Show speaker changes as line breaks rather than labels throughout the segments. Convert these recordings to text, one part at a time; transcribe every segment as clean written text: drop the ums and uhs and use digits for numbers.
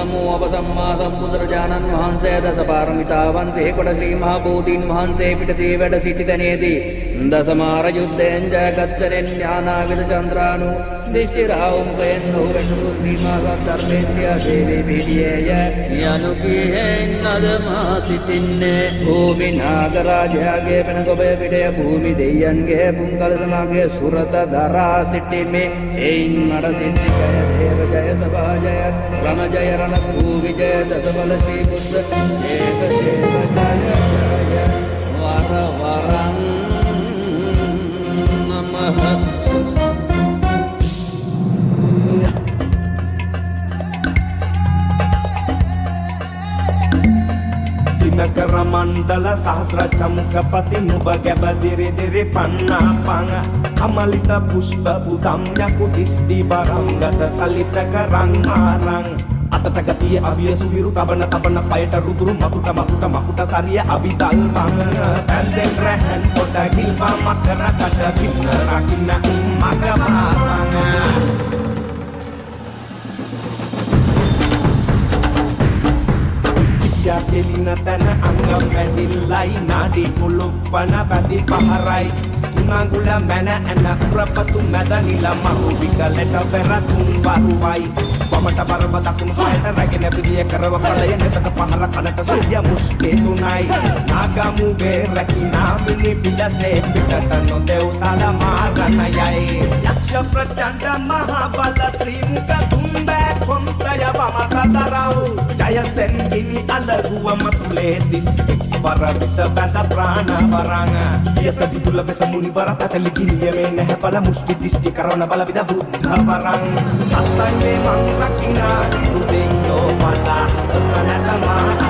නමෝ අප සම්මා සම්බුදුරජාණන් වහන්සේ දස පාරමිතාවන් සිහිකොට ශ්‍රී මහ බෝධීන් වහන්සේ පිටතේ වැඩ සිටි තැනේදී දසමාර යුද්ධයෙන් ජයගත්සරෙන් ඥානාවිද චන්ද්‍රානු දිෂ්ටි රාවුමුඛයෙන් නොවෙන්නු සීමා සද්ධර්මේන්ද්‍රිය සේවී පිළියය යනු කීහෙන් අදමා සිටින්නේ භූමි නාගරාජයාගේ වෙන ගොබේ පිටය භූමි දෙයයන්ගේ පුංගල සමාගයේ සුරත දරා සිටිමේ එයින් මට සිද්ධිකය දේව ජය සභා ජය රණ ජය රණ භූ විජය දසබල ශ්‍රී බුද්ධ ඒක දේව ජය වර වරං නමః
දිනකර මණ්ඩල සහස්‍ර චමුකපති නුඹ ගැබ දිරි දිරි පන්නා පං කමලිත පුෂ්ප බුදම් යකු දිස්ටි වරංගත සලිතක රංහාරං අතට ගතිය අවිය සුවිරු තබන තබන පයට රුදුරු මකුට සරිය අවිදල් වං පැන්දෙන් රැහන් පොට ගිල්වා මකර කට කින්න රකින්න මග මාරං කෙලින තැන අංගම් වැඩිල්ලයි නාඩි කුළුප්පන පැති පහරයි තුනඟුල මැන ඇන ප්‍රපතු මැද නිල මහු විකලට පෙරතුන් වරුවයි වමට බරව දකුණු පායට රැගෙන පිළිය කරව පලය නෙතට පහර කනට සුරිය මුස්කේ තුනයි නාගමුගේ රැකිනා මිනි පිලසේ පිටට නොදෙව් තල මාරණයයි යක්ෂ ප්‍රචණ්ඩ මහා බල ත්‍රිමුඛ තුම්බෑ කොන්තය වමට දරව් ජයසෙන් ගිනි අලගුවම තුලේ දිස් වර විස බඳ ප්‍රාණ වරං යත දිතුල වෙස මුනි වර පැතලි ගිරිය මේ නැහැ බල මුෂ්ටි දිස්ටි කරන බල විද බුද්ධ වරං සත්තන්නේ මං රකිනා දුදෙයෝ බලා දසනත මානං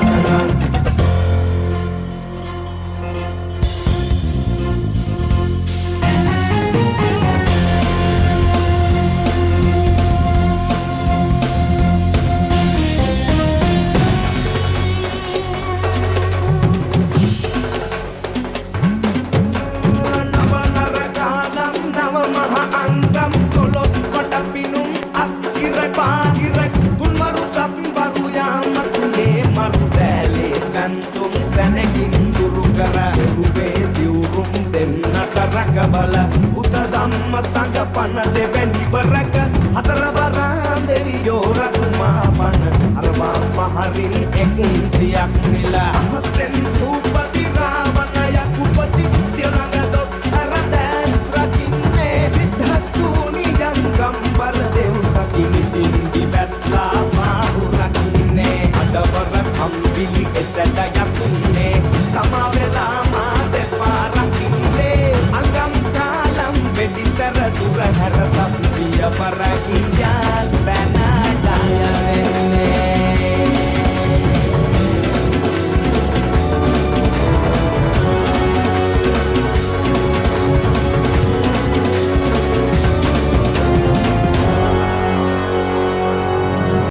බල උත ධම්ම සංඝ පන දෙවැනි වරක හතර වරන් දෙවියෝ රතුමා පන අරවා පහරින් එකුන් සියක් නිලා අහසෙන් භූපති රාවණ යකුපති සියලඟ දොස් හරදැස් රකින්නේ සිද්ධසුනි යංගම් බල දෙව් සකිනි දින්දි බැස්ලා මාහු රකින්නේ අඩවර කම්බිලි එසට යකුන්නේ සමාවෙලා මා දෙපා රකින්නේ අංගම් වෙඩි සැර දුර හැර සප්පිය පර